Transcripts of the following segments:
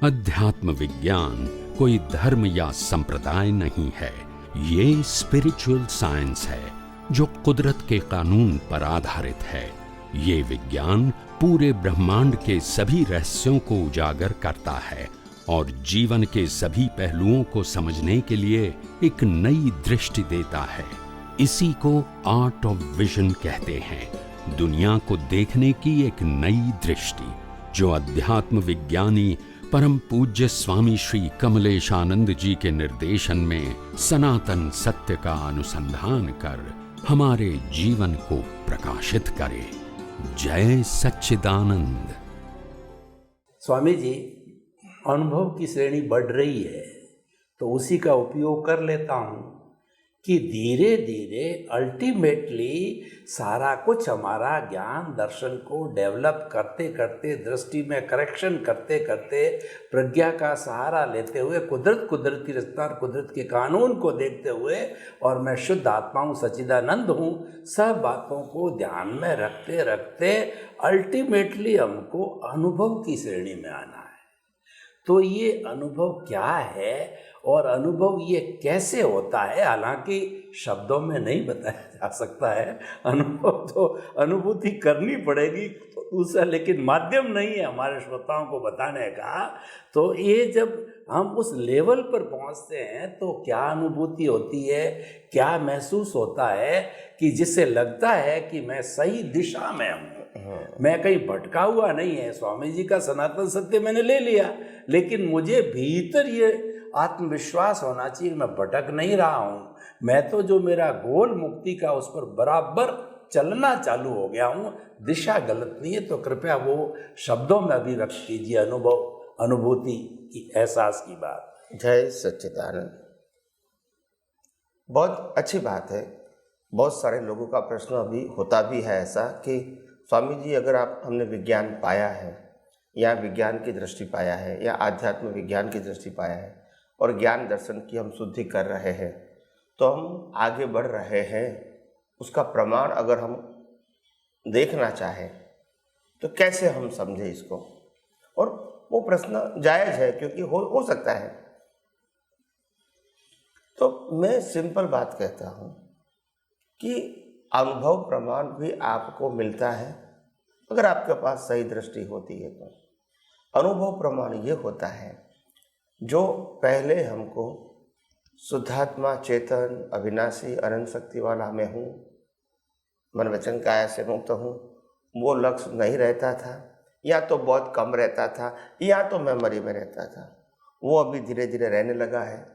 अध्यात्म विज्ञान कोई धर्म या संप्रदाय नहीं है, ये स्पिरिचुअल साइंस है जो कुदरत के कानून पर आधारित है। ये विज्ञान पूरे ब्रह्मांड के सभी रहस्यों को उजागर करता है और जीवन के सभी पहलुओं को समझने के लिए एक नई दृष्टि देता है। इसी को आर्ट ऑफ विजन कहते हैं, दुनिया को देखने की एक नई दृष्टि, जो अध्यात्म विज्ञानी परम पूज्य स्वामी श्री कमलेशानंद जी के निर्देशन में सनातन सत्य का अनुसंधान कर हमारे जीवन को प्रकाशित करे। जय सच्चिदानंद। स्वामी जी, अनुभव की श्रेणी बढ़ रही है तो उसी का उपयोग कर लेता हूँ कि धीरे धीरे अल्टीमेटली सारा कुछ हमारा ज्ञान दर्शन को डेवलप करते करते, दृष्टि में करेक्शन करते करते, प्रज्ञा का सहारा लेते हुए, कुदरती रचना और कुदरत के कानून को देखते हुए, और मैं शुद्ध आत्मा हूँ, सच्चिदानंद हूँ, सब बातों को ध्यान में रखते रखते अल्टीमेटली हमको अनुभव की श्रेणी में आना है। तो ये अनुभव क्या है और अनुभव ये कैसे होता है, हालांकि शब्दों में नहीं बताया जा सकता है। अनुभव तो अनुभूति करनी पड़ेगी दूसरा, लेकिन माध्यम नहीं है हमारे श्रोताओं को बताने का। तो ये जब हम उस लेवल पर पहुंचते हैं तो क्या अनुभूति होती है, क्या महसूस होता है कि जिससे लगता है कि मैं सही दिशा में हूँ, मैं कहीं भटका हुआ नहीं है। स्वामी जी का सनातन सत्य मैंने ले लिया, लेकिन मुझे भीतर ये आत्मविश्वास होना चाहिए, मैं भटक नहीं रहा हूँ, मैं तो जो मेरा गोल मुक्ति का उस पर बराबर चलना चालू हो गया हूँ, दिशा गलत नहीं है। तो कृपया वो शब्दों में अभिव्यक्त कीजिए अनुभव, अनुभूति की, एहसास की बात। जय सच्चिदानंद। बहुत अच्छी बात है। बहुत सारे लोगों का प्रश्न अभी होता भी है ऐसा कि स्वामी जी, अगर हमने विज्ञान पाया है या विज्ञान की दृष्टि पाया है या आध्यात्म विज्ञान की दृष्टि पाया है और ज्ञान दर्शन की हम शुद्धि कर रहे हैं, तो हम आगे बढ़ रहे हैं, उसका प्रमाण अगर हम देखना चाहें तो कैसे हम समझें इसको? और वो प्रश्न जायज़ है, क्योंकि हो सकता है। तो मैं सिंपल बात कहता हूँ कि अनुभव प्रमाण भी आपको मिलता है अगर आपके पास सही दृष्टि होती है। तो अनुभव प्रमाण ये होता है जो पहले हमको शुद्धात्मा, चेतन, अविनाशी, अनंत शक्ति वाला मैं हूँ, मन वचन काया से मुक्त हूँ, वो लक्ष्य नहीं रहता था, या तो बहुत कम रहता था, या तो मेमोरी में रहता था। वो अभी धीरे धीरे रहने लगा है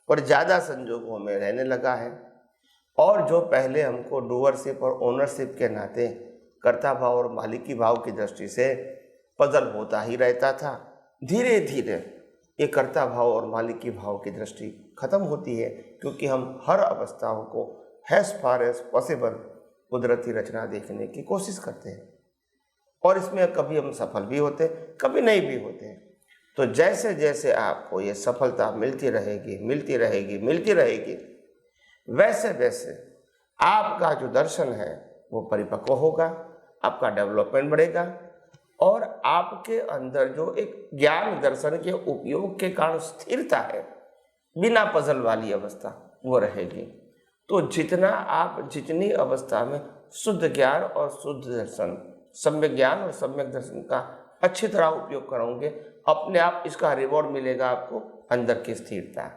और ज़्यादा संजोगों में रहने लगा है। और जो पहले हमको डूअरशिप और ओनरशिप के नाते कर्ता भाव और मालिकी भाव की दृष्टि से पजल होता ही रहता था, धीरे धीरे ये कर्ता भाव और मालिकी भाव की दृष्टि खत्म होती है, क्योंकि हम हर अवस्थाओं को एज फार एज पॉसिबल कुदरती रचना देखने की कोशिश करते हैं, और इसमें कभी हम सफल भी होते, कभी नहीं भी होते। तो जैसे जैसे आपको ये सफलता मिलती रहेगी, वैसे वैसे आपका जो दर्शन है वो परिपक्व होगा, आपका डेवलपमेंट बढ़ेगा, और आपके अंदर जो एक ज्ञान दर्शन के उपयोग के कारण स्थिरता है, बिना पजल वाली अवस्था, वो रहेगी। तो जितनी अवस्था में शुद्ध ज्ञान और शुद्ध दर्शन, सम्यक ज्ञान और सम्यक दर्शन का अच्छी तरह उपयोग करोगे, अपने आप इसका रिवॉर्ड मिलेगा आपको, अंदर की स्थिरता।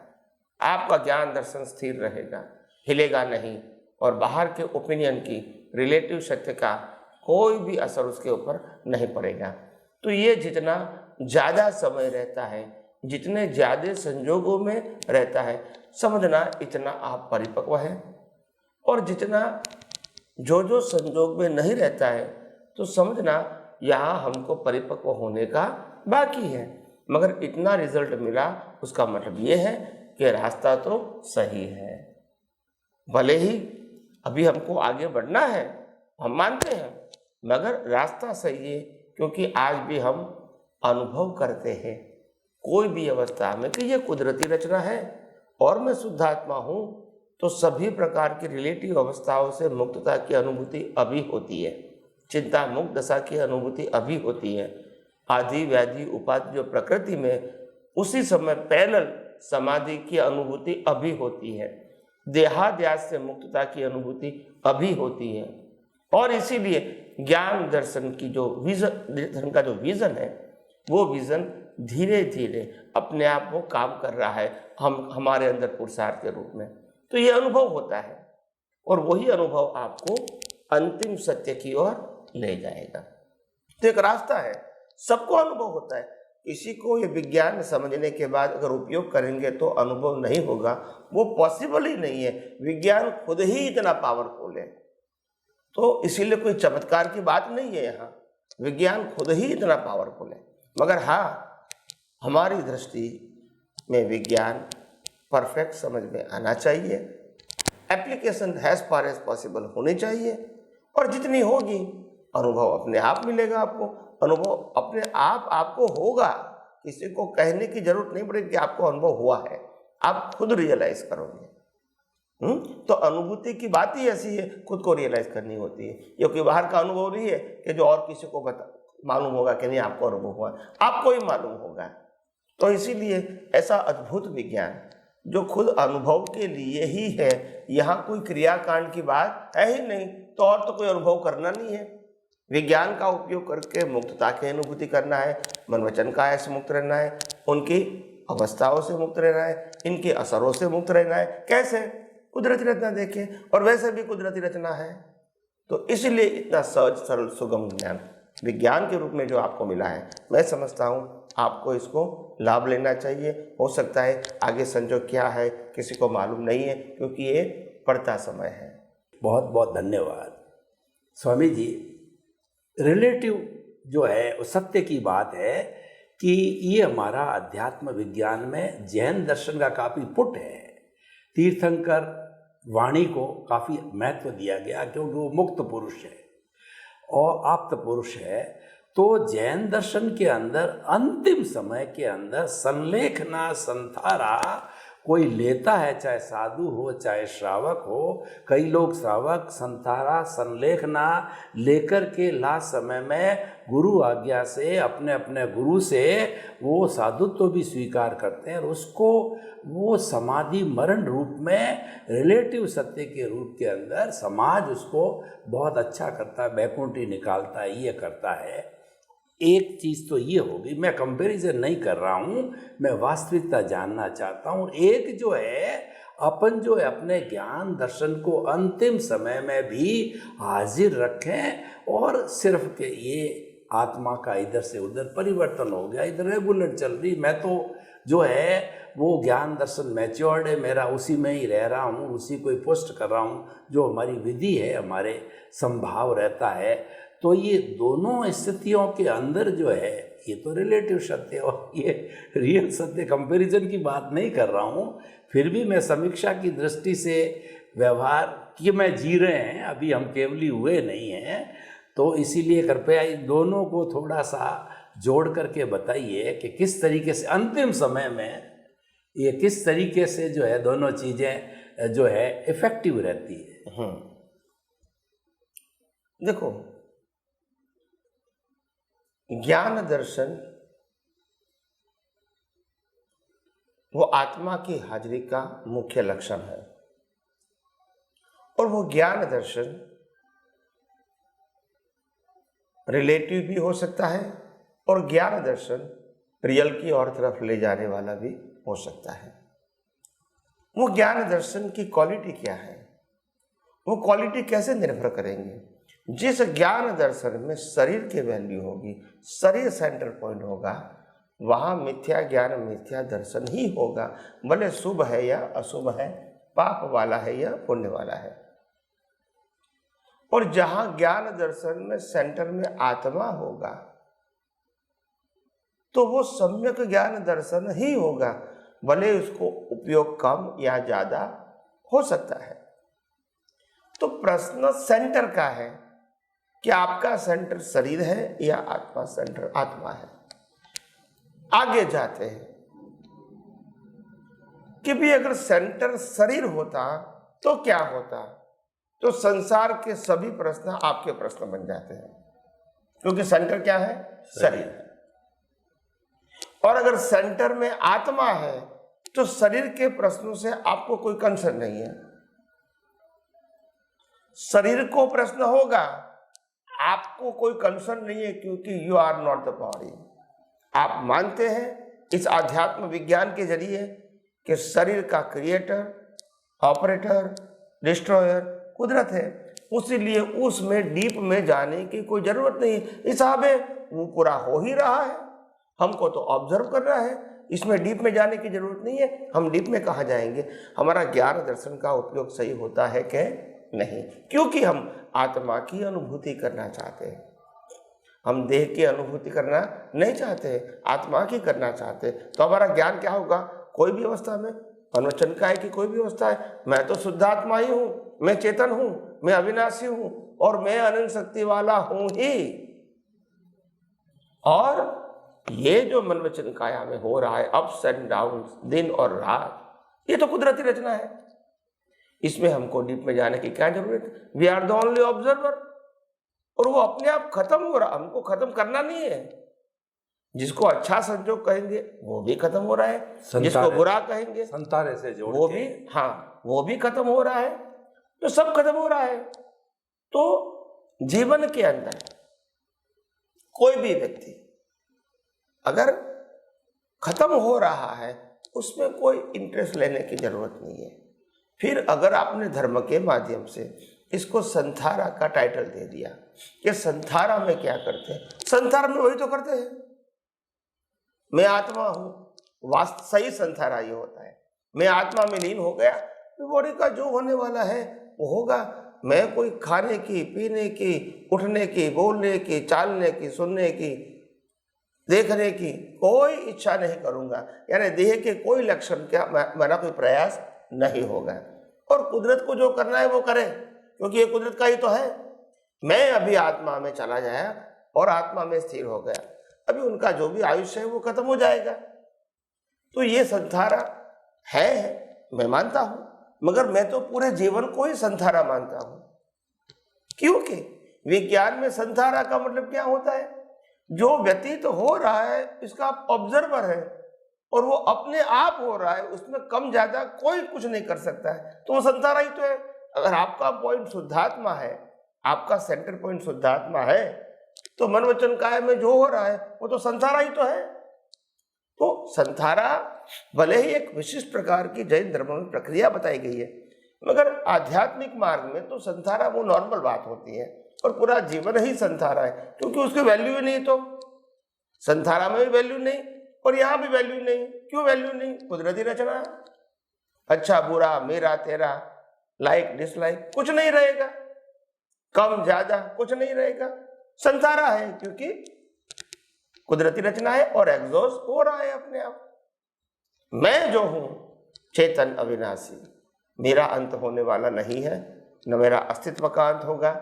आपका ज्ञान दर्शन स्थिर रहेगा, हिलेगा नहीं, और बाहर के ओपिनियन की, रिलेटिव सत्य का कोई भी असर उसके ऊपर नहीं पड़ेगा। तो ये जितना ज़्यादा समय रहता है, जितने ज़्यादा संजोगों में रहता है, समझना इतना आप परिपक्व हैं, और जितना जो संजोग में नहीं रहता है तो समझना यहाँ हमको परिपक्व होने का बाकी है। मगर इतना रिजल्ट मिला, उसका मतलब ये है कि रास्ता तो सही है। भले ही अभी हमको आगे बढ़ना है, हम मानते हैं, मगर रास्ता सही है, क्योंकि आज भी हम अनुभव करते हैं कोई भी अवस्था में कि ये कुदरती रचना है और मैं शुद्धात्मा हूँ। तो सभी प्रकार की रिलेटिव अवस्थाओं से मुक्तता की अनुभूति अभी होती है, चिंता मुक्त दशा की अनुभूति अभी होती है। आदि व्याधि उपाधि जो प्रकृति में उसी समय पैरेलल समाधि की अनुभूति अभी होती है, देहाध्यास से मुक्तता की अनुभूति अभी होती है। और इसीलिए ज्ञान दर्शन की जो दर्शन का जो विजन है, वो विजन धीरे धीरे अपने आप वो काम कर रहा है हमारे अंदर पुरुषार्थ के रूप में। तो ये अनुभव होता है और वही अनुभव आपको अंतिम सत्य की ओर ले जाएगा। तो एक रास्ता है, सबको अनुभव होता है। इसी को ये विज्ञान समझने के बाद अगर उपयोग करेंगे तो अनुभव नहीं होगा, वो पॉसिबल ही नहीं है। विज्ञान खुद ही इतना पावरफुल है, तो इसीलिए कोई चमत्कार की बात नहीं है यहाँ। विज्ञान खुद ही इतना पावरफुल है, मगर हाँ, हमारी दृष्टि में विज्ञान परफेक्ट समझ में आना चाहिए, application as far as possible होनी चाहिए, और जितनी होगी अनुभव अपने आप मिलेगा आपको। अनुभव अपने आप आपको होगा, किसी को कहने की जरूरत नहीं पड़ेगी कि आपको अनुभव हुआ है, आप खुद रियलाइज करोगे। तो अनुभूति की बात ही ऐसी है, खुद को रियलाइज करनी होती है। ये कोई बाहर का अनुभव नहीं है कि जो और किसी को मालूम होगा कि नहीं आपको अनुभव हुआ, आपको ही मालूम होगा। तो इसीलिए ऐसा अद्भुत विज्ञान जो खुद अनुभव के लिए ही है, यहाँ कोई क्रियाकांड की बात है ही नहीं, तो और तो कोई अनुभव करना नहीं है। विज्ञान का उपयोग करके मुक्तता की अनुभूति करना है, मन वचन काया से मुक्त रहना है, उनकी अवस्थाओं से मुक्त रहना है, इनके असरों से मुक्त रहना है। कैसे? कुदरती रचना देखे, और वैसे भी कुदरती रचना है। तो इसलिए इतना सहज सरल सुगम ज्ञान विज्ञान के रूप में जो आपको मिला है, मैं समझता हूँ आपको इसको लाभ लेना चाहिए। हो सकता है आगे संजोग क्या है किसी को मालूम नहीं है, क्योंकि ये पढ़ता समय है। बहुत बहुत धन्यवाद स्वामी जी। रिलेटिव जो है वो सत्य की बात है कि ये हमारा अध्यात्म विज्ञान में जैन दर्शन का काफ़ी पुट है। तीर्थंकर वाणी को काफ़ी महत्व दिया गया क्योंकि वो मुक्त पुरुष है और आप्त पुरुष है। तो जैन दर्शन के अंदर अंतिम समय के अंदर संलेखना संथारा कोई लेता है, चाहे साधु हो चाहे श्रावक हो। कई लोग श्रावक संथारा संलेखना लेकर के लास्ट समय में गुरु आज्ञा से अपने अपने गुरु से वो साधुत्व भी स्वीकार करते हैं और उसको वो समाधि मरण रूप में रिलेटिव सत्य के रूप के अंदर समाज उसको बहुत अच्छा करता है, बैकुंठी निकालता है, ये करता है। एक चीज़ तो ये होगी, मैं कंपैरिजन नहीं कर रहा हूँ, मैं वास्तविकता जानना चाहता हूँ। एक जो है अपन जो है अपने ज्ञान दर्शन को अंतिम समय में भी हाजिर रखें और सिर्फ के ये आत्मा का इधर से उधर परिवर्तन हो गया, इधर रेगुलर चल रही, मैं तो जो है वो ज्ञान दर्शन मैच्योर्ड है मेरा, उसी में ही रह रहा हूँ, उसी को ही पोस्ट कर रहा हूँ, जो हमारी विधि है, हमारे संभाव रहता है। तो ये दोनों स्थितियों के अंदर जो है ये तो रिलेटिव सत्य और ये रियल सत्य, कंपैरिजन की बात नहीं कर रहा हूँ। फिर भी मैं समीक्षा की दृष्टि से व्यवहार कि मैं जी रहे हैं, अभी हम केवली हुए नहीं हैं, तो इसीलिए कृपया इन दोनों को थोड़ा सा जोड़ करके बताइए कि किस तरीके से अंतिम समय में ये किस तरीके से जो है दोनों चीज़ें जो है इफेक्टिव रहती है। देखो, ज्ञान दर्शन वो आत्मा की हाजिरी का मुख्य लक्षण है, और वो ज्ञान दर्शन रिलेटिव भी हो सकता है और ज्ञान दर्शन रियल की और तरफ ले जाने वाला भी हो सकता है। वो ज्ञान दर्शन की क्वालिटी क्या है, वो क्वालिटी कैसे निर्भर करेंगे? जिस ज्ञान दर्शन में शरीर की वैल्यू होगी, शरीर सेंटर पॉइंट होगा, वहाँ मिथ्या ज्ञान मिथ्या दर्शन ही होगा, भले शुभ है या अशुभ है, पाप वाला है या पुण्य वाला है। और जहाँ ज्ञान दर्शन में सेंटर में आत्मा होगा तो वो सम्यक ज्ञान दर्शन ही होगा, भले उसको उपयोग कम या ज्यादा हो सकता है। तो प्रश्न सेंटर का है कि आपका सेंटर शरीर है या आत्मा सेंटर आत्मा है। आगे जाते हैं कि भी अगर सेंटर शरीर होता तो क्या होता, तो संसार के सभी प्रश्न आपके प्रश्न बन जाते हैं, क्योंकि सेंटर क्या है? शरीर है। और अगर सेंटर में आत्मा है तो शरीर के प्रश्नों से आपको कोई कंसर्न नहीं है। शरीर को प्रश्न होगा, आपको कोई कंसर्न नहीं है, क्योंकि you are not the body. आप मानते हैं इस आध्यात्म विज्ञान के जरिए कि शरीर का क्रिएटर, ऑपरेटर, डिस्ट्रॉयर कुदरत है, उसीलिए उसमें डीप में जाने की कोई जरूरत नहीं। हिसाब है वो पूरा हो ही रहा है, हमको तो ऑब्जर्व कर रहा है, इसमें डीप में जाने की जरूरत नहीं है। हम डीप में कहाँ जाएंगे? हमारा ज्ञान दर्शन का उपयोग सही होता है कि नहीं? क्योंकि हम आत्मा की अनुभूति करना चाहते हैं, हम देह की अनुभूति करना नहीं चाहते, आत्मा की करना चाहते। तो हमारा ज्ञान क्या होगा? कोई भी अवस्था में, मनोवचन काय की कोई भी अवस्था है, मैं तो शुद्धात्मा ही हूँ, मैं चेतन हूँ, मैं अविनाशी हूँ और मैं अनंत शक्ति वाला हूँ ही। और ये जो मनोवचन काया में हो रहा है, अप्स एंड डाउन, दिन और रात, ये तो कुदरती रचना है। इसमें हमको डीप में जाने की क्या जरूरत है? We are the only observer. और वो अपने आप खत्म हो रहा, हमको खत्म करना नहीं है। जिसको अच्छा संजोग कहेंगे वो भी खत्म हो रहा है, जिसको बुरा कहेंगे संतारे से जोड़ वो भी, हाँ, वो भी खत्म हो रहा है। तो सब खत्म हो रहा है। तो जीवन के अंदर कोई भी व्यक्ति अगर खत्म हो रहा है, उसमें कोई इंटरेस्ट लेने की जरूरत नहीं है। फिर अगर आपने धर्म के माध्यम से इसको संथारा का टाइटल दे दिया कि संथारा में क्या करते हैं, संथारा में वही तो करते हैं, मैं आत्मा हूं। वास्तव सही संथारा ये होता है, मैं आत्मा में लीन हो गया, तो बॉडी का जो होने वाला है वो होगा। मैं कोई खाने की, पीने की, उठने की, बोलने की, चालने की, सुनने की, देखने की कोई इच्छा नहीं करूंगा। यानी देह के कोई लक्षण क्या मेरा कोई प्रयास नहीं होगा। और कुदरत को जो करना है वो करे, क्योंकि ये कुदरत का ही तो है। मैं अभी आत्मा में चला जाया और आत्मा में स्थिर हो गया, अभी उनका जो भी आयुष्य है वो खत्म हो जाएगा। तो ये संथारा है, मैं मानता हूं, मगर मैं तो पूरे जीवन को ही संथारा मानता हूं। क्योंकि विज्ञान में संथारा का मतलब क्या होता है? जो व्यतीत तो हो रहा है इसका आप ऑब्जर्वर है और वो अपने आप हो रहा है, उसमें कम ज्यादा कोई कुछ नहीं कर सकता है, तो वो संथारा ही तो है। अगर आपका पॉइंट शुद्धात्मा है, आपका सेंटर पॉइंट शुद्धात्मा है, तो मन वचन काया में जो हो रहा है वो तो संथारा ही तो है। तो संथारा भले ही एक विशिष्ट प्रकार की जैन धर्म में प्रक्रिया बताई गई है, मगर आध्यात्मिक मार्ग में तो संथारा वो नॉर्मल बात होती है और पूरा जीवन ही संथारा है, क्योंकि उसकी वैल्यू ही नहीं। तो संथारा में भी वैल्यू नहीं और यहां भी वैल्यू नहीं। क्यों वैल्यू नहीं? कुदरती रचना है। अच्छा बुरा, मेरा तेरा, लाइक डिसलाइक कुछ नहीं रहेगा, कम ज्यादा कुछ नहीं रहेगा। संथारा है क्योंकि कुदरती रचना है और एग्जॉस्ट हो रहा है अपने आप। मैं जो हूं चेतन अविनाशी, मेरा अंत होने वाला नहीं है, न मेरा अस्तित्व का अंत होगा,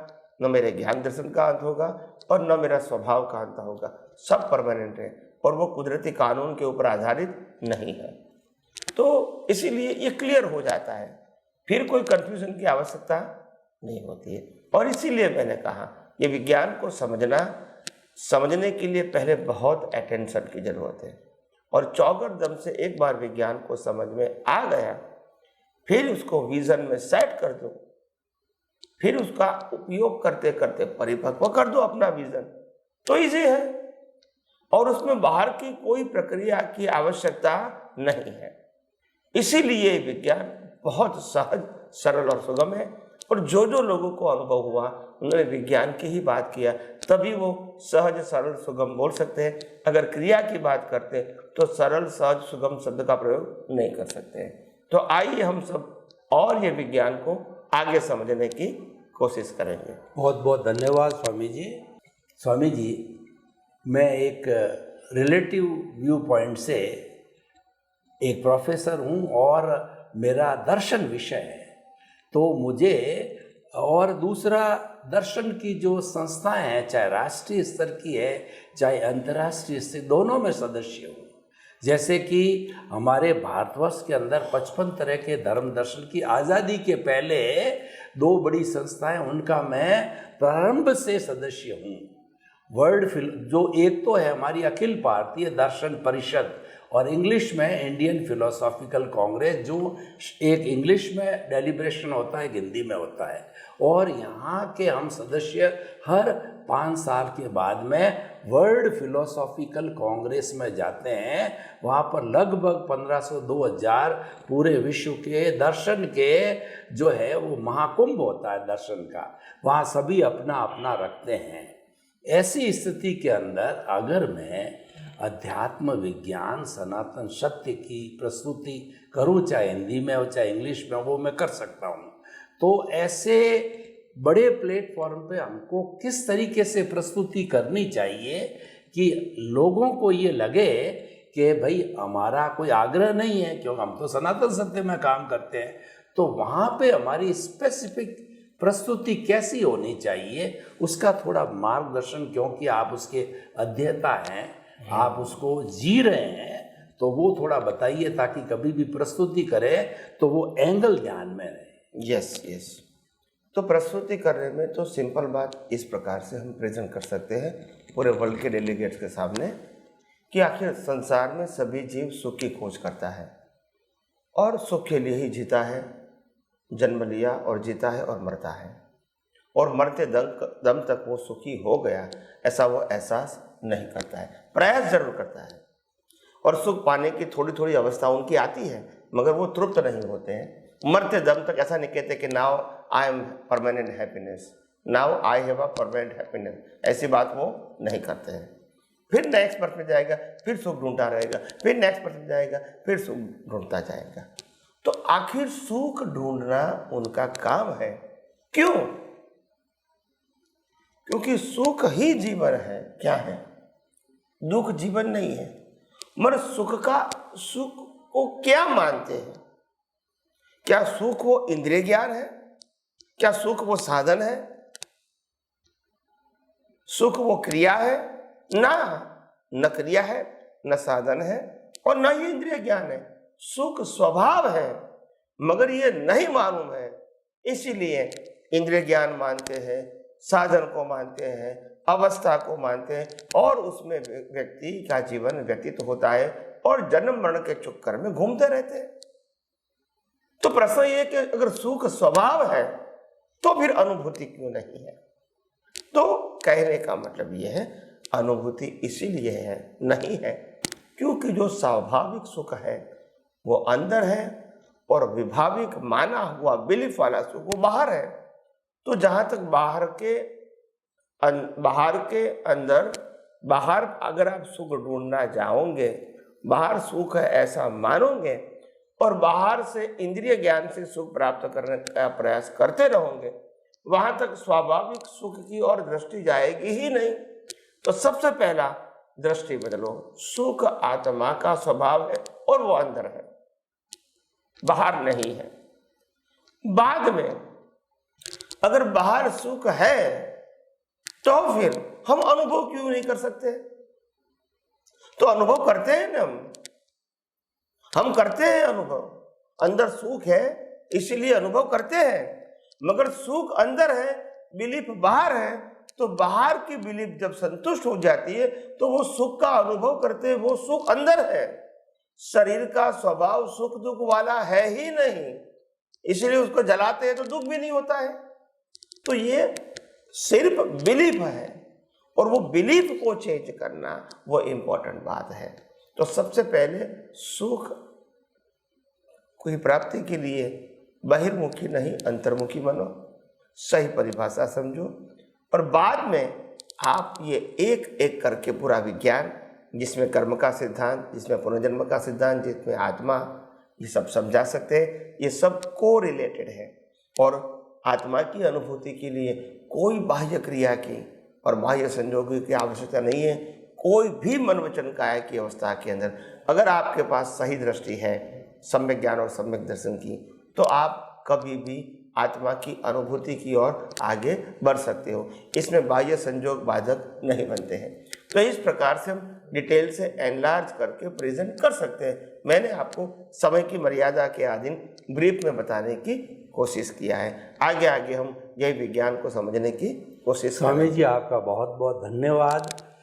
न मेरे ज्ञान दर्शन का अंत होगा और न मेरा स्वभाव का अंत होगा। सब परमानेंट है और वो कुदरती कानून के ऊपर आधारित नहीं है। तो इसीलिए ये क्लियर हो जाता है, फिर कोई कंफ्यूजन की आवश्यकता नहीं होती है। और इसीलिए मैंने कहा ये विज्ञान को समझने के लिए पहले बहुत अटेंशन की जरूरत है, और चौगर दम से एक बार विज्ञान को समझ में आ गया, फिर उसको विजन में सेट कर दो, फिर उसका उपयोग करते करते परिपक्व कर दो अपना विजन, तो इजी है और उसमें बाहर की कोई प्रक्रिया की आवश्यकता नहीं है। इसीलिए विज्ञान बहुत सहज, सरल और सुगम है। और जो जो लोगों को अनुभव हुआ उन्होंने विज्ञान की ही बात किया, तभी वो सहज, सरल, सुगम बोल सकते हैं। अगर क्रिया की बात करते तो सरल, सहज, सुगम शब्द का प्रयोग नहीं कर सकते हैं। तो आइए हम सब और ये विज्ञान को आगे समझने की कोशिश करेंगे। बहुत बहुत धन्यवाद स्वामी जी। स्वामी जी, मैं एक रिलेटिव व्यू पॉइंट से एक प्रोफेसर हूँ और मेरा दर्शन विषय है, तो मुझे और दूसरा दर्शन की जो संस्थाएं हैं, चाहे राष्ट्रीय स्तर की है चाहे अंतर्राष्ट्रीय स्तर, दोनों में सदस्य हूँ। जैसे कि हमारे भारतवर्ष के अंदर 55 तरह के धर्म दर्शन की आज़ादी के पहले 2 बड़ी संस्थाएं, उनका मैं प्रारंभ से सदस्य हूँ। वर्ल्ड जो एक तो है हमारी अखिल भारतीय दर्शन परिषद और इंग्लिश में इंडियन फिलोसॉफिकल कांग्रेस, जो एक इंग्लिश में डेलिब्रेशन होता है, एक हिंदी में होता है, और यहाँ के हम सदस्य हर 5 साल के बाद में वर्ल्ड फिलोसॉफिकल कांग्रेस में जाते हैं। वहाँ पर लगभग 1500-2000 पूरे विश्व के दर्शन के जो है वो महाकुंभ होता है दर्शन का, वहाँ सभी अपना अपना रखते हैं। ऐसी स्थिति के अंदर अगर मैं अध्यात्म विज्ञान सनातन सत्य की प्रस्तुति करूँ, चाहे हिंदी में हो चाहे इंग्लिश में हो, वो मैं कर सकता हूँ। तो ऐसे बड़े प्लेटफॉर्म पे हमको किस तरीके से प्रस्तुति करनी चाहिए कि लोगों को ये लगे कि भाई हमारा कोई आग्रह नहीं है, क्योंकि हम तो सनातन सत्य में काम करते हैं, तो वहाँ पे हमारी स्पेसिफिक प्रस्तुति कैसी होनी चाहिए, उसका थोड़ा मार्गदर्शन, क्योंकि आप उसके अध्येता हैं, आप उसको जी रहे हैं, तो वो थोड़ा बताइए ताकि कभी भी प्रस्तुति करें तो वो एंगल ध्यान में रहे। यस। तो प्रस्तुति करने में तो सिंपल बात इस प्रकार से हम प्रेजेंट कर सकते हैं पूरे वर्ल्ड के डेलीगेट्स के सामने कि आखिर संसार में सभी जीव सुख की खोज करता है और सुख के लिए ही जीता है, जन्म लिया और जीता है और मरता है, और मरते दम तक वो सुखी हो गया ऐसा वो एहसास नहीं करता है, प्रयास जरूर करता है, और सुख पाने की थोड़ी थोड़ी अवस्था उनकी आती है, मगर वो तृप्त नहीं होते हैं। मरते दम तक ऐसा नहीं कहते कि now I am permanent happiness, now I have a permanent happiness, ऐसी बात वो नहीं करते हैं। फिर नेक्स्ट बर्थ में जाएगा, फिर सुख ढूंढता रहेगा, फिर नेक्स्ट बर्थ में जाएगा, फिर सुख ढूंढता जाएगा। तो आखिर सुख ढूंढना उनका काम है। क्यों? क्योंकि सुख ही जीवन है। क्या है? दुख जीवन नहीं है। मगर सुख को क्या मानते हैं? क्या सुख वो इंद्रिय ज्ञान है? क्या सुख वो साधन है? सुख वो क्रिया है? न क्रिया है, न साधन है, और न ही इंद्रिय ज्ञान है। सुख स्वभाव है, मगर ये नहीं मालूम है, इसीलिए इंद्रिय ज्ञान मानते हैं, साधन को मानते हैं, अवस्था को मानते हैं, और उसमें व्यक्ति का जीवन व्यतीत होता है और जन्म मरण के चक्कर में घूमते रहते हैं। तो प्रश्न ये कि अगर सुख स्वभाव है तो फिर अनुभूति क्यों नहीं है? तो कहने का मतलब यह है, अनुभूति इसीलिए है नहीं है क्योंकि जो स्वाभाविक सुख है वो अंदर है, और विभाविक माना हुआ बिलीफ वाला सुख वो बाहर है। तो जहां तक बाहर अगर आप सुख ढूंढना जाओगे, बाहर सुख है ऐसा मानोगे और बाहर से इंद्रिय ज्ञान से सुख प्राप्त करने का प्रयास करते रहोगे, वहां तक स्वाभाविक सुख की ओर दृष्टि जाएगी ही नहीं। तो सबसे पहला दृष्टि बदलो। सुख आत्मा का स्वभाव है और वो अंदर है, बाहर नहीं है। बाद में अगर बाहर सुख है तो फिर हम अनुभव क्यों नहीं कर सकते? तो अनुभव करते हैं ना, हम करते हैं अनुभव। अंदर सुख है इसलिए अनुभव करते हैं, मगर सुख अंदर है, बिलीफ बाहर है। तो बाहर की बिलीफ जब संतुष्ट हो जाती है तो वो सुख का अनुभव करते हैं, वो सुख अंदर है। शरीर का स्वभाव सुख दुख वाला है ही नहीं, इसलिए उसको जलाते हैं तो दुख भी नहीं होता है। तो ये सिर्फ बिलीफ है, और वो बिलीफ को चेंज करना वो इंपॉर्टेंट बात है। तो सबसे पहले सुख की प्राप्ति के लिए बहिर्मुखी नहीं अंतर्मुखी बनो, सही परिभाषा समझो, और बाद में आप ये एक एक करके पूरा विज्ञान, जिसमें कर्म का सिद्धांत, जिसमें पुनर्जन्म का सिद्धांत, जिसमें आत्मा, ये सब समझा सकते हैं। ये सब को रिलेटेड है, और आत्मा की अनुभूति के लिए कोई बाह्य क्रिया की और बाह्य संयोगों की आवश्यकता नहीं है। कोई भी मन वचन काया की अवस्था के अंदर अगर आपके पास सही दृष्टि है सम्यक ज्ञान और सम्यक दर्शन की, तो आप कभी भी आत्मा की अनुभूति की ओर आगे बढ़ सकते हो। इसमें बाह्य संयोग बाधक नहीं बनते हैं। तो इस प्रकार से हम डिटेल से एनलार्ज करके प्रेजेंट कर सकते हैं। मैंने आपको समय की मर्यादा के अधीन ब्रीफ में बताने की कोशिश किया है। आगे आगे हम यही विज्ञान को समझने की कोशिश स्वामी जी आपका बहुत बहुत धन्यवाद।